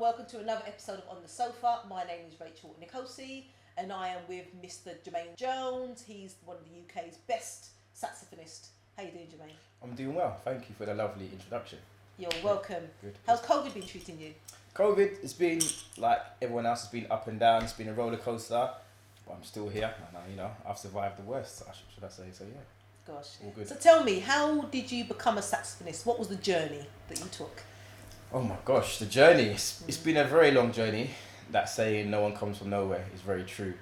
welcome to another episode of On the Sofa. My name is Rachel Onikosi and I am with Mr. Jermaine Jones. He's one of the UK's best saxophonists. How you doing, Jermaine? I'm doing well. Thank you for the lovely introduction. You're welcome. Good. How's COVID been treating you? COVID, it's been like everyone else, has been up and down. It's been a roller coaster, but I'm still here, and I've survived the worst. Should I say so? Yeah. Gosh. All good. So tell me, how did you become a saxophonist? What was the journey that you took? Oh my gosh, the journey. It's been a very long journey. That saying, "No one comes from nowhere," is very true.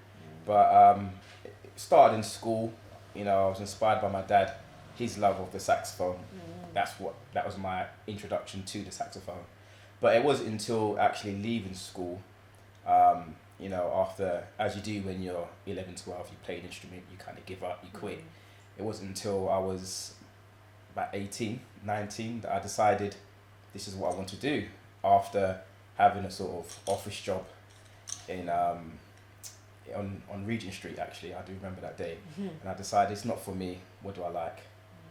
But it started in school. I was inspired by my dad, his love of the saxophone. That was my introduction to the saxophone. But it wasn't until actually leaving school, after, as you do when you're 11, 12, you play an instrument, you kind of give up, you quit. It wasn't until I was about 18, 19 that I decided this is what I want to do, after having a sort of office job in on Regent Street. Actually, I do remember that day. And I decided it's not for me. What do I like?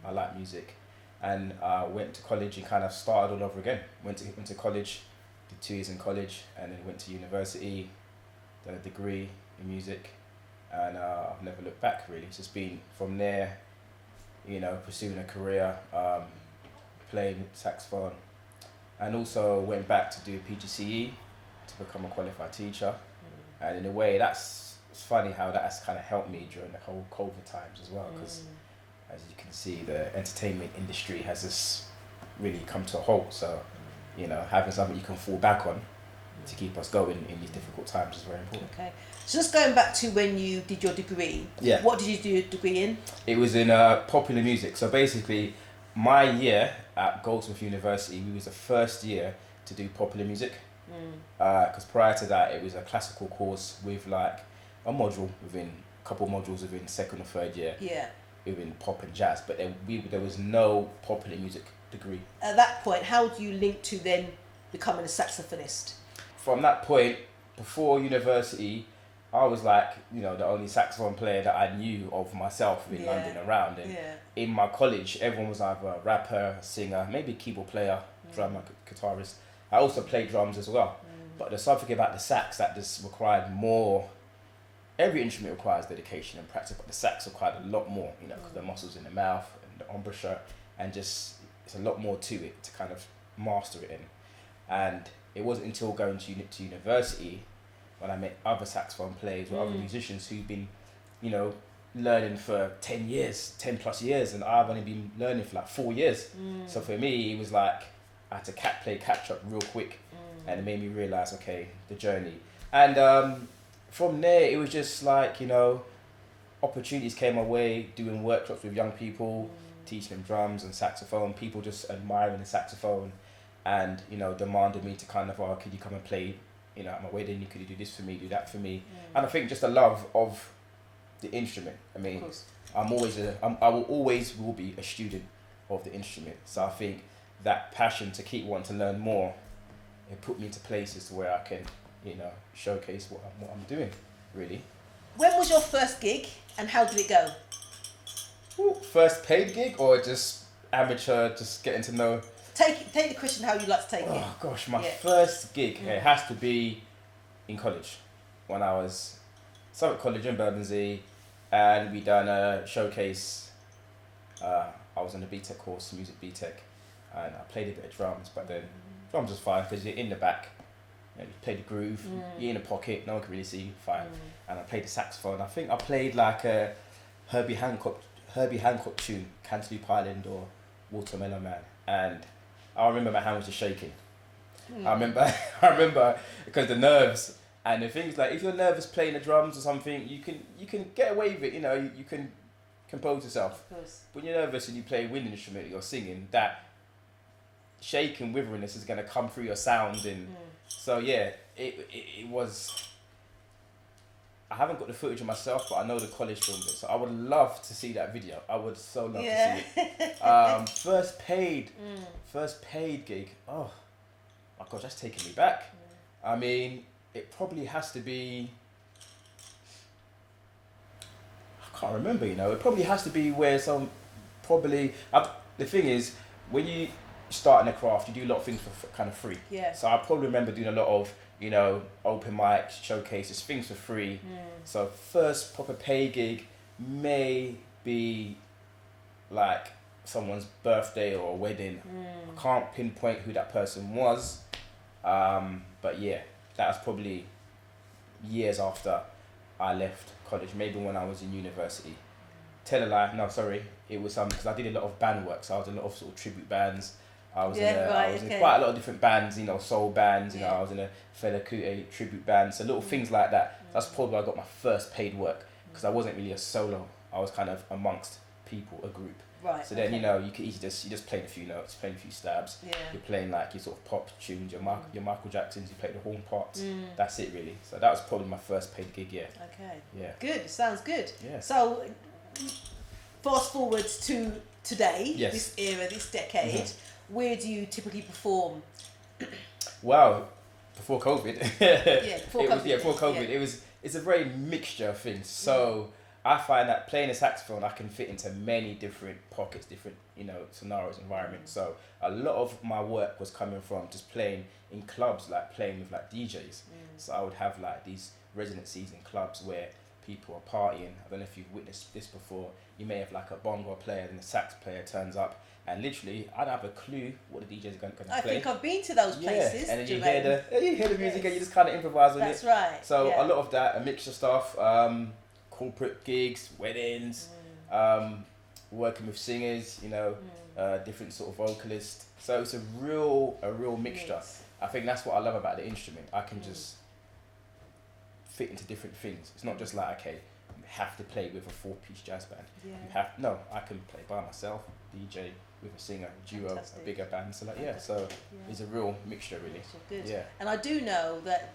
I like music. And went to college and kind of started all over again. Went to college, did 2 years in college, and then went to university, done a degree in music, and I've never looked back really. It's just been from there, pursuing a career, playing saxophone, and also went back to do a PGCE to become a qualified teacher. And in a way, it's funny how that's kind of helped me during the whole COVID times as well, because as you can see, the entertainment industry has just really come to a halt. So, having something you can fall back on to keep us going in these difficult times is very important. Okay. So just going back to when you did your degree. Yeah. What did you do your degree in? It was in popular music. So basically, my year at Goldsmith University, we was the first year to do popular music. Because prior to that, it was a classical course with like a couple modules within second or third year. Yeah. Within pop and jazz, but there was no popular music degree. At that point, how do you link to then becoming a saxophonist? From that point, before university, I was like, the only saxophone player that I knew of myself in London around. And in my college, everyone was either a rapper, singer, maybe a keyboard player, drummer, guitarist. I also played drums as well. But there's something about the sax that just required more. Every instrument requires dedication and practice, but the sax required a lot more, because the muscles in the mouth and the embouchure, and just it's a lot more to it to kind of master it in. And it wasn't until going to university when I met other saxophone players or other musicians who've been, learning for 10 plus years, and I've only been learning for like 4 years. So for me, it was like I had to play catch up real quick, and it made me realize, okay, the journey. And from there, it was just like, opportunities came my way, doing workshops with young people, teaching them drums and saxophone, people just admiring the saxophone and, demanded me to kind of, could you come and play, at my wedding, could you do this for me, do that for me? And I think just the love of the instrument. I mean, I will always be a student of the instrument. So I think that passion to keep wanting to learn more, it put me into places where I can, showcase what I'm doing, really. When was your first gig and how did it go? First paid gig or just amateur, just getting to know? Take the question how you like to take it. Oh gosh, my first gig, it has to be in college. When I was Southwark College in Bermondsey, and we done a showcase. I was on the BTEC course, music BTEC, and I played a bit of drums, but then drums was fine because you're in the back. You play the groove, you're in a pocket, no one can really see you, fine. And I played the saxophone. I think I played like a Herbie Hancock tune, Cantaloupe Island or Watermelon Man. And I remember my hand was just shaking. I remember because the nerves and the things, like if you're nervous playing the drums or something, you can get away with it, you can compose yourself. But when you're nervous and you play a wind instrument, you're singing, that shake and witheriness is going to come through your sound. And so it was, I haven't got the footage of myself, but I know the college filmed it, so I would love to see that video. I would so love to see it. First paid gig, oh my gosh, that's taking me back. I mean, it probably has to be, I can't remember, it probably has to be where the thing is, when starting a craft, you do a lot of things for kind of free. Yeah. So I probably remember doing a lot of, you know, open mics, showcases, things for free. So first proper pay gig may be like someone's birthday or a wedding. I can't pinpoint who that person was, but yeah, that was probably years after I left college, maybe when I was in university. Tell a lie, no, sorry, it was because I did a lot of band work, so I was in a lot of sort of tribute bands. I was in quite a lot of different bands, you know, soul bands, you know, I was in a Fela Kuti tribute band, so little things like that. That's probably where I got my first paid work, because I wasn't really a solo, I was kind of amongst people, a group. Right. So then, you know, you just playing a few notes, playing a few stabs. Yeah. You're playing like your sort of pop tunes, your Michael Jacksons, you play the horn parts. That's it really. So that was probably my first paid gig, yeah. Okay. Yeah. Good, sounds good. Yeah. So fast forward to today, Yes. this era, this decade, where do you typically perform? Wow, before COVID. Before COVID. It's a very mixture of things. So I find that playing a saxophone, I can fit into many different pockets, different, you know, scenarios, environments. So a lot of my work was coming from just playing in clubs, like playing with like DJs. So I would have like these residencies in clubs where people are partying. I don't know if you've witnessed this before. You may have like a bongo player and a sax player turns up, and literally I don't have a clue what the DJs are going to play. I think I've been to those places. And then you hear the music and you just kind of improvise on it. That's right. So a lot of that, a mixture stuff, corporate gigs, weddings, working with singers, you know, different sort of vocalists. So it's a real mixture. Yes. I think that's what I love about the instrument. I can just fit into different things. It's not just like, okay, you have to play with a 4-piece jazz band. Yeah. I can play by myself, DJ, with a singer, a duo, Fantastic. a bigger band. So like, so it's a real mixture really. Good. Yeah. And I do know that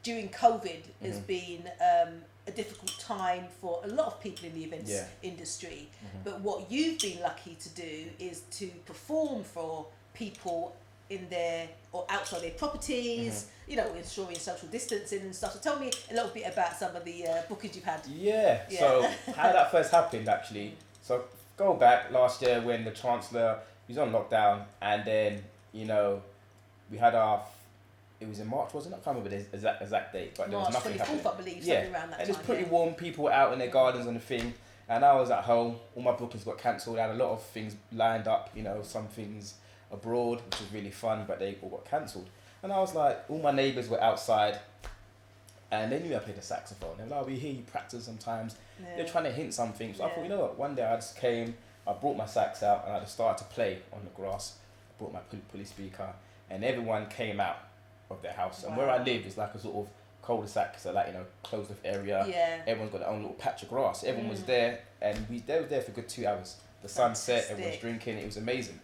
during COVID has been a difficult time for a lot of people in the events industry. But what you've been lucky to do is to perform for people in their or outside their properties, you know, ensuring social distancing and stuff. So tell me a little bit about some of the bookings you've had. Yeah. So how that first happened actually. So go back last year when the Chancellor was on lockdown, and then, you know, we had it was in March, wasn't it? I can't remember the exact date, but there was March nothing 24th, happening. I believe, something around that and time. it's pretty warm, people were out in their gardens and the thing, and I was at home, all my bookings got cancelled. I had a lot of things lined up, you know, some things abroad, which was really fun, but they all got cancelled. And I was like, all my neighbours were outside, and they knew I played the saxophone. They were like, we hear you practice sometimes. They're trying to hint something. So I thought, you know what, one day I just came, I brought my sax out, and I just started to play on the grass. I brought my pulley speaker, and everyone came out of their house. And where I live is like a sort of cul-de-sac, so like, you know, closed off area. Everyone's got their own little patch of grass. Everyone was there, and they were there for a good 2 hours. The sun set, everyone was drinking, it was amazing.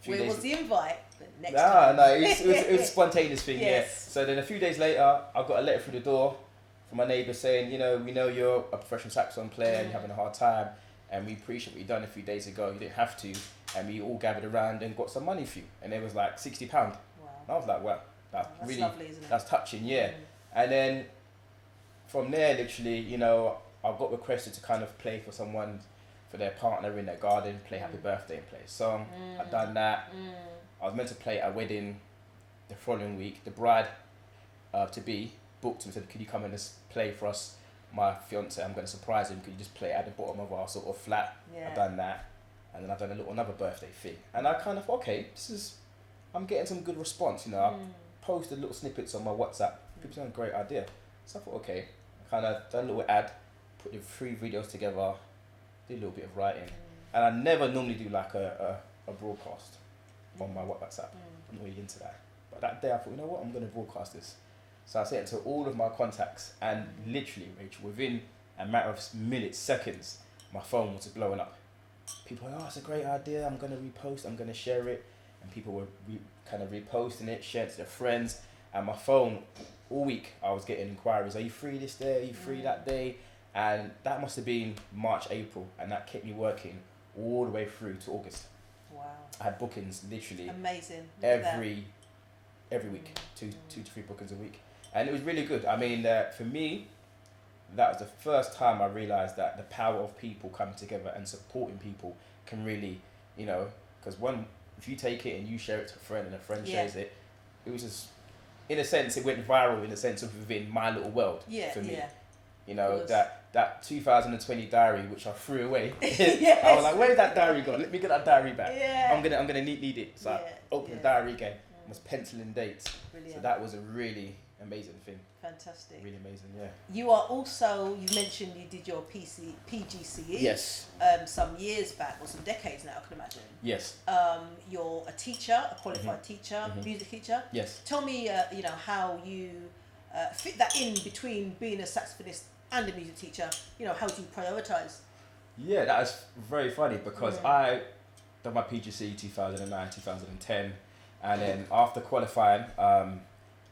Where was the invite? It was a spontaneous thing, Yes. So then a few days later, I got a letter through the door from my neighbour saying, you know, we know you're a professional saxophone player and you're having a hard time, and we appreciate what you've done a few days ago. You didn't have to, and we all gathered around and got some money for you. And it was like £60. Wow. And I was like, wow, that's really lovely, isn't it? That's touching, And then from there, literally, you know, I got requested to kind of play for someone, for their partner in their garden, play Happy Birthday and play a song. I'd done that. I was meant to play at a wedding the following week. The bride to be booked and said, could you come and just play for us? My fiance, I'm going to surprise him. Could you just play at the bottom of our sort of flat? I've done that. And then I've done another birthday thing. And I kind of, okay, I'm getting some good response. You know, I posted little snippets on my WhatsApp. People saying, great idea. So I thought, okay, I kind of done a little ad, put the 3 videos together, did a little bit of writing. And I never normally do like a broadcast on my WhatsApp. I'm not really into that. But that day I thought, you know what, I'm going to broadcast this. So I sent it to all of my contacts, and literally, Rachel, within a matter of minutes, seconds, my phone was blowing up. People were like, oh, it's a great idea, I'm going to repost, I'm going to share it. And people were kind of reposting it, sharing it to their friends. And my phone, all week, I was getting inquiries, are you free this day, are you free that day? And that must have been March, April, and that kept me working all the way through to August. Wow. I had bookings literally amazing. every week, two to 3 bookings a week. And it was really good. I mean, for me, that was the first time I realised that the power of people coming together and supporting people can really, you know, because one if you take it and you share it to a friend and a friend shares it, it was just, in a sense, it went viral in a sense of within my little world for me. You know, that 2020 diary, which I threw away. I was like, where's that diary gone? Let me get that diary back. I'm gonna need it. So I opened the diary again, was penciling dates. Brilliant. So that was a really amazing thing. Fantastic. Really amazing, yeah. You are also, you mentioned you did your PGCE. Yes. Some years back, or some decades now, I can imagine. Yes. You're a teacher, a qualified teacher, music teacher. Yes. Tell me, you know, how you fit that in between being a saxophonist and a music teacher. You know, how do you prioritise? Yeah, that is very funny because I done my PGCE 2009, 2010, and then after qualifying,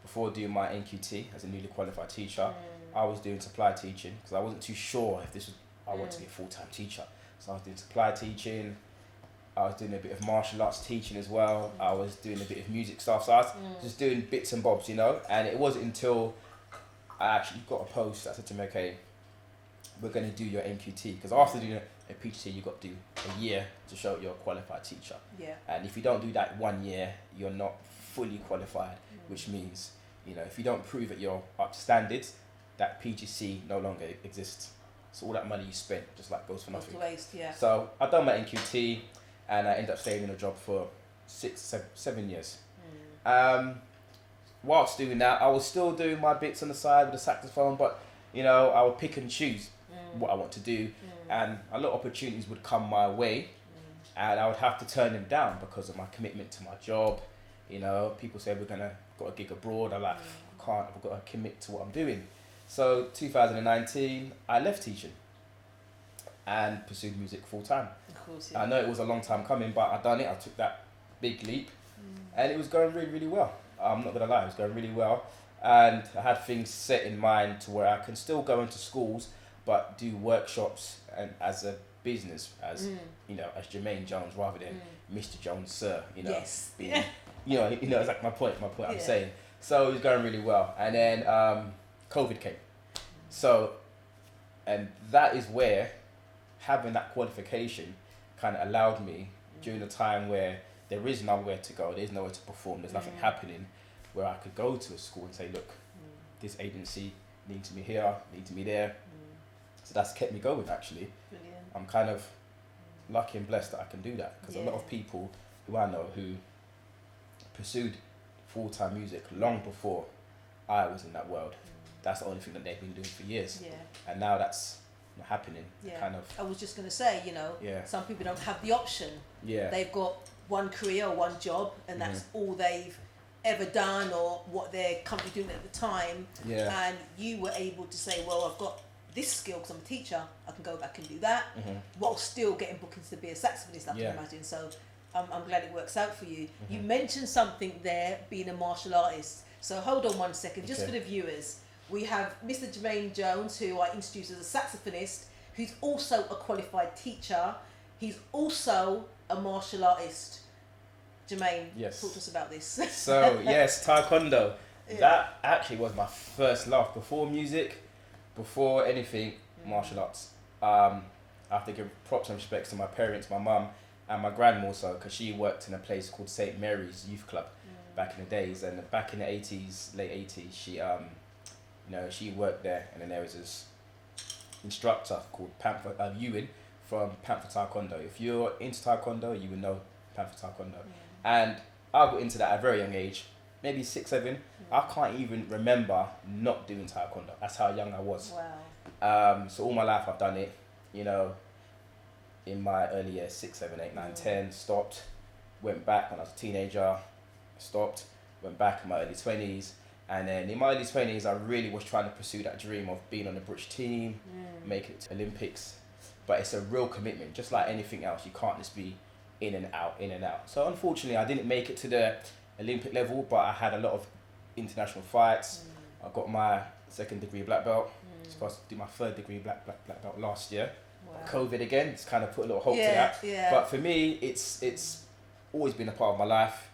before doing my NQT as a newly qualified teacher, I was doing supply teaching because I wasn't too sure if this was, I wanted to be a full-time teacher. So I was doing supply teaching, I was doing a bit of martial arts teaching as well, I was doing a bit of music stuff, so I was just doing bits and bobs, you know, and it wasn't until I actually got a post that said to me, okay, we're going to do your NQT, because after doing a PGCE, you've got to do a year to show you're a qualified teacher. Yeah. And if you don't do that 1 year, you're not fully qualified, which means, you know, if you don't prove that you're up to standards, that PGCE no longer exists. So all that money you spent just like goes for nothing. Waste, yeah. So I've done my NQT and I ended up staying in a job for 7 years. Whilst doing that, I was still doing my bits on the side with the saxophone, but you know, I would pick and choose what I want to do, and a lot of opportunities would come my way, and I would have to turn them down because of my commitment to my job. You know, people say got a gig abroad. I'm like, I can't. I've got to commit to what I'm doing. So 2019, I left teaching and pursued music full time. Of course, yeah. I know it was a long time coming, but I done it. I took that big leap, and it was going really, really well. I'm not gonna lie, it was going really well, and I had things set in mind to where I can still go into schools, but do workshops and as a business, as you know, as Jermaine Jones rather than Mr. Jones, sir. You know, yes. Being, you know, it's like my point. I'm saying. So it was going really well, and then COVID came. So, and that is where having that qualification kind of allowed me during a time where there is nowhere to go, there's nowhere to perform, there's nothing happening, where I could go to a school and say, look, this agency needs me here, needs me there. So that's kept me going, actually. Brilliant. I'm kind of lucky and blessed that I can do that, because a lot of people who I know who pursued full-time music long before I was in that world, that's the only thing that they've been doing for years. Yeah. And now that's not happening. Yeah. Kind of. I was just going to say, you know, some people don't have the option. Yeah. They've got one career or one job, and that's all they've ever done or what they're currently doing at the time. Yeah. And you were able to say, well, I've got this skill because I'm a teacher, I can go back and do that, while still getting bookings to be a saxophonist, I can imagine. So I'm glad it works out for you. You mentioned something there, being a martial artist. So hold on one second, just for the viewers. We have Mr. Jermaine Jones, who I introduced as a saxophonist, who's also a qualified teacher. He's also a martial artist. Jermaine, talk to us about this. So, yes, Taekwondo. Yeah. That actually was my first love. Before music, before anything, martial arts. I have to give props and respects to my parents, my mum, and my grandma also, because she worked in a place called St. Mary's Youth Club back in the days. And back in the 80s, late 80s, she, you know, she worked there. And then there was this instructor called Ewan from Panther Taekwondo. If you're into Taekwondo, you would know Panther Taekwondo. And I got into that at a very young age, maybe 6, 7. I can't even remember not doing Taekwondo. That's how young I was. Wow. So all my life I've done it, you know, in my early years, 6, 7, 8, 9, 10, stopped, went back when I was a teenager, stopped, went back in my early 20s. And then in my early 20s, I really was trying to pursue that dream of being on the British team, make it to Olympics. But it's a real commitment, just like anything else. You can't just be in and out, in and out. So unfortunately, I didn't make it to the Olympic level, but I had a lot of international fights. I got my 2nd degree black belt. I was supposed to do my 3rd degree black belt last year. Wow. COVID again, it's kind of put a little halt to that. Yeah. But for me, it's always been a part of my life.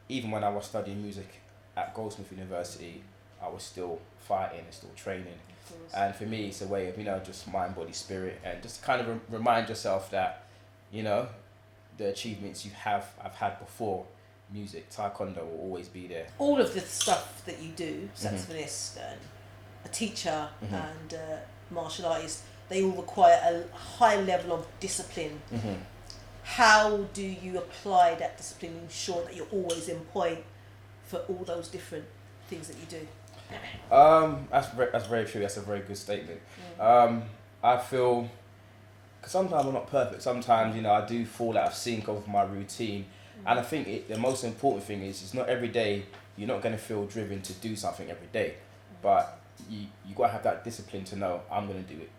Even when I was studying music at Goldsmith University, I was still fighting and still training. And for me, it's a way of, you know, just mind, body, spirit, and just kind of remind yourself that, you know, the achievements I've had before music, taekwondo will always be there. All of the stuff that you do, saxophonist and a teacher and martial artist, they all require a high level of discipline. How do you apply that discipline and ensure that you're always in point for all those different things that you do? That's very true. That's a very good statement. I feel, because sometimes I'm not perfect. Sometimes, I do fall out of sync of my routine. And I think the most important thing is, it's not every day you're not going to feel driven to do something every day. But you got to have that discipline to know, I'm going to do it,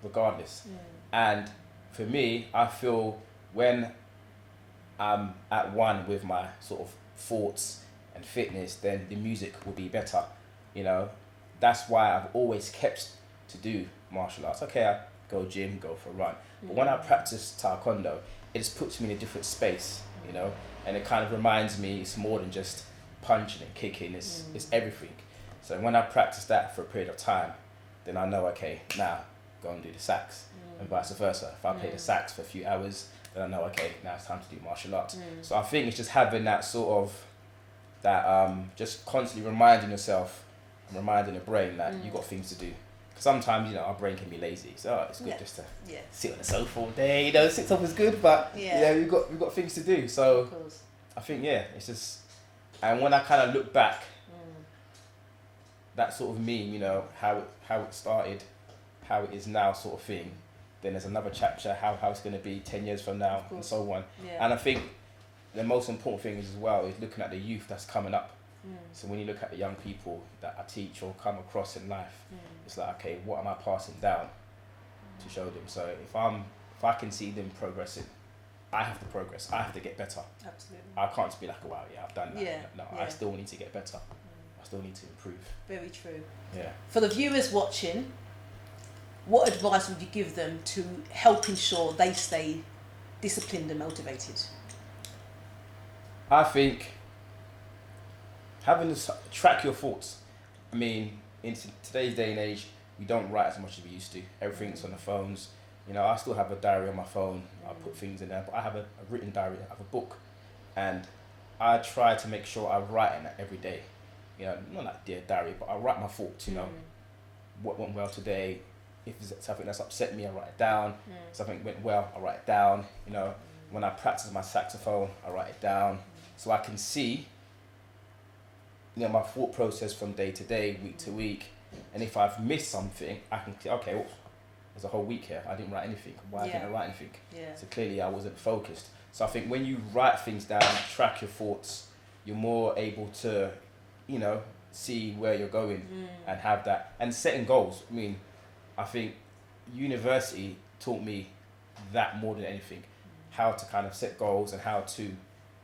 regardless. And for me, I feel when I'm at one with my sort of thoughts and fitness, then the music will be better. That's why I've always kept to do martial arts. Okay, I go gym, go for a run. But when I practice taekwondo, it just puts me in a different space, and it kind of reminds me it's more than just punching and kicking, it's everything. So when I practice that for a period of time, then I know, okay, now go and do the sax, and vice versa. If I play the sax for a few hours, then I know, okay, now it's time to do martial arts. So I think it's just having that sort of, just constantly reminding yourself and reminding the brain that you got things to do. Because sometimes, our brain can be lazy, so it's good just to sit on the sofa all day. Sit up is good, but we've got things to do. So I think it's just, and when I kind of look back, that sort of meme, how it started, how it is now, sort of thing. Then there's another chapter, how it's going to be 10 years from now, and so on. And I think the most important thing is as well is looking at the youth that's coming up. So when you look at the young people that I teach or come across in life, it's like, okay, what am I passing down to show them? So if I can see them progressing, I have to progress. I have to get better. Absolutely. I can't just be like, wow, I've done that. No, I still need to get better. I still need to improve. Very true. Yeah. For the viewers watching, what advice would you give them to help ensure they stay disciplined and motivated? I think having to track your thoughts. I mean, in today's day and age, we don't write as much as we used to. Everything's on the phones. I still have a diary on my phone. I put things in there, but I have a written diary. I have a book, and I try to make sure I write in that every day. Not like dear diary, but I write my thoughts. What went well today. If there's something that's upset me, I write it down. Something went well, I write it down. When I practice my saxophone, I write it down, so I can see my thought process from day to day, week to week. And if I've missed something, I can say, okay, well, there's a whole week here, I didn't write anything. Why didn't I write anything? So clearly I wasn't focused. So I think when you write things down, track your thoughts, you're more able to, see where you're going and have that. And setting goals. I mean, I think university taught me that more than anything. How to kind of set goals and how to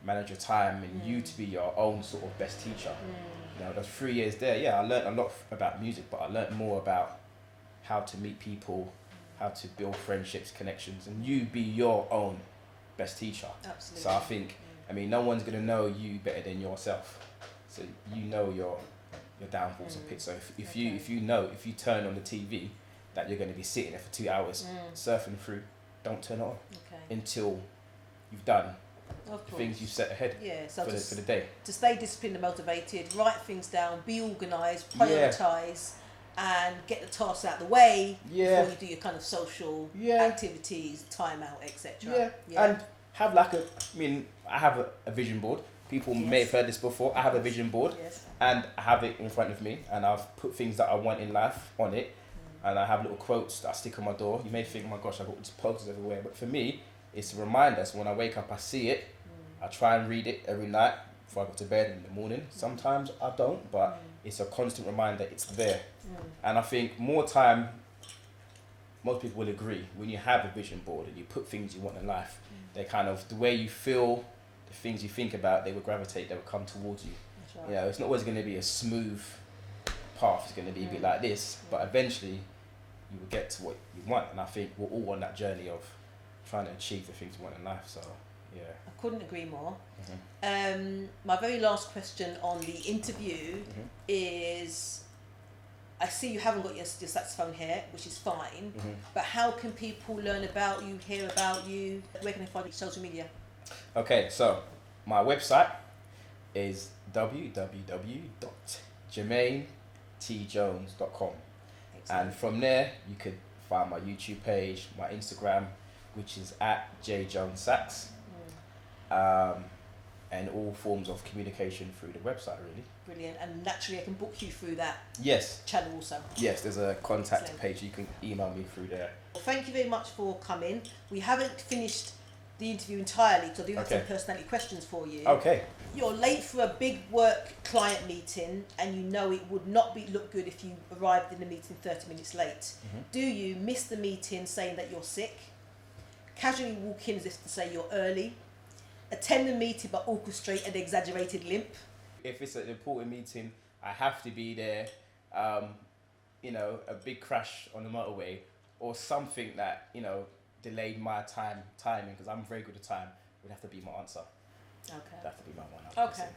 manage your time, and you to be your own sort of best teacher. Those 3 years there, I learned a lot about music, but I learned more about how to meet people, how to build friendships, connections, and you be your own best teacher. Absolutely. So I think, no one's going to know you better than yourself. So your downfalls and pits. So if you turn on the TV that you're going to be sitting there for 2 hours surfing through, don't turn it on until you've done the things you set ahead so for the day. To stay disciplined and motivated, write things down, be organised, prioritise, and get the tasks out of the way before you do your kind of social activities, time out, etc. And have I have a vision board. People may have heard this before. I have a vision board, and I have it in front of me, and I've put things that I want in life on it, and I have little quotes that I stick on my door. You may think, oh my gosh, I've got these posters everywhere, but for me, it's a reminder. So when I wake up, I see it. I try and read it every night before I go to bed in the morning. Sometimes I don't, but it's a constant reminder it's there. And I think more time, most people will agree, when you have a vision board and you put things you want in life, they kind of, the way you feel, the things you think about, they will gravitate, they will come towards you. Right. It's not always going to be a smooth path. It's going to be a bit like this, but eventually you will get to what you want. And I think we're all on that journey of trying to achieve the things we want in life. So I couldn't agree more. My very last question on the interview is, I see you haven't got your saxophone here, which is fine, but how can people learn about you, hear about you? Where can they find you on social media? Okay, so my website is www.jermainetjones.com, and from there you could find my YouTube page, my Instagram, which is at jjonessax, and all forms of communication through the website, really. Brilliant. And naturally I can book you through that channel also. Yes, there's a contact page. You can email me through there. Well, thank you very much for coming. We haven't finished the interview entirely, because I do have some personality questions for you. Okay. You're late for a big work client meeting, and you know it would not look good if you arrived in the meeting 30 minutes late. Do you miss the meeting saying that you're sick? Casually walk in as if to say you're early? Attend the meeting but orchestrate an exaggerated limp? If it's an important meeting, I have to be there. A big crash on the motorway or something that, delayed my timing, because I'm very good at time, would have to be my answer. Okay. Would have to be my one. Okay.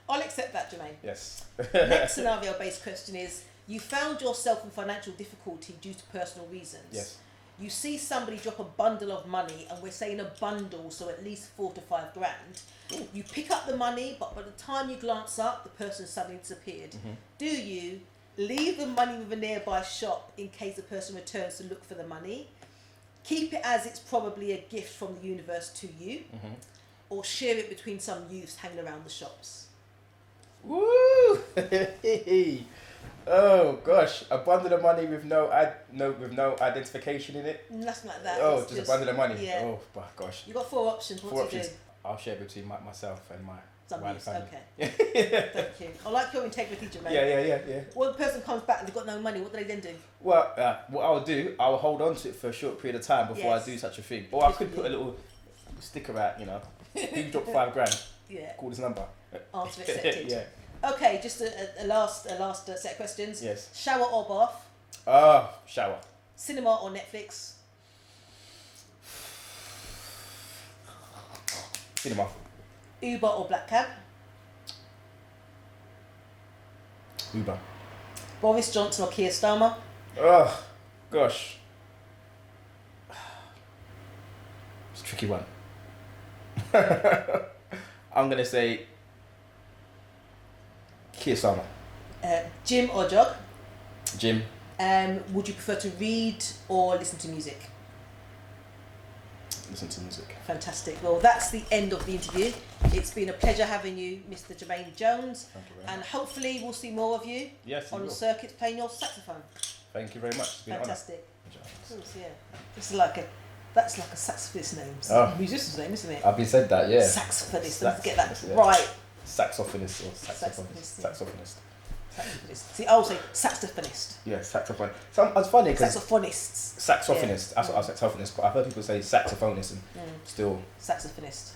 I'll accept that, Jermaine. Yes. Next scenario-based question is, you found yourself in financial difficulty due to personal reasons. Yes. You see somebody drop a bundle of money, and we're saying a bundle, so at least 4 to 5 grand. Ooh. You pick up the money, but by the time you glance up, the person suddenly disappeared. Do you leave the money with a nearby shop in case the person returns to look for the money? Keep it as it's probably a gift from the universe to you? Or share it between some youths hanging around the shops? Woo! Oh gosh, a bundle of money with no identification in it. Nothing like that. Oh, just a bundle of money. Yeah. Oh my gosh. You got 4 options. What do you do? I'll share between myself and my family. Okay. Thank you. I like your integrity, Jermaine. Yeah. When the person comes back and they've got no money, what do they then do? Well, what I'll do, I'll hold on to it for a short period of time before I do such a thing. Or I could put a little sticker out, who dropped 5 grand? Yeah. Call this number. Answer accepted. Yeah. Okay, just a last set of questions. Yes. Shower or bath? Shower. Cinema or Netflix? Cinema. Uber or black cab? Uber. Boris Johnson or Keir Starmer? Oh, gosh. It's a tricky one. I'm going to say Keir Starmer. Gym or jog? Gym. Would you prefer to read or listen to music? Listen to music. Fantastic. Well, that's the end of the interview. It's been a pleasure having you, Mr. Jermaine Jones. Thank you very much. And hopefully we'll see more of you on the circuits playing your saxophone. Thank you very much. It's been fantastic. An honor. Of course, yeah. That's like a saxophonist name. It's a musician's name, isn't it? I've been said that, yeah. Saxophonist. Let's get that right. Saxophonist or saxophonist. Saxophonist. See, I'll say saxophonist. Yeah, saxophone. It's funny because saxophonists. Saxophonist. That's what I was saxophonist, but I've heard people say saxophonist and still saxophonist.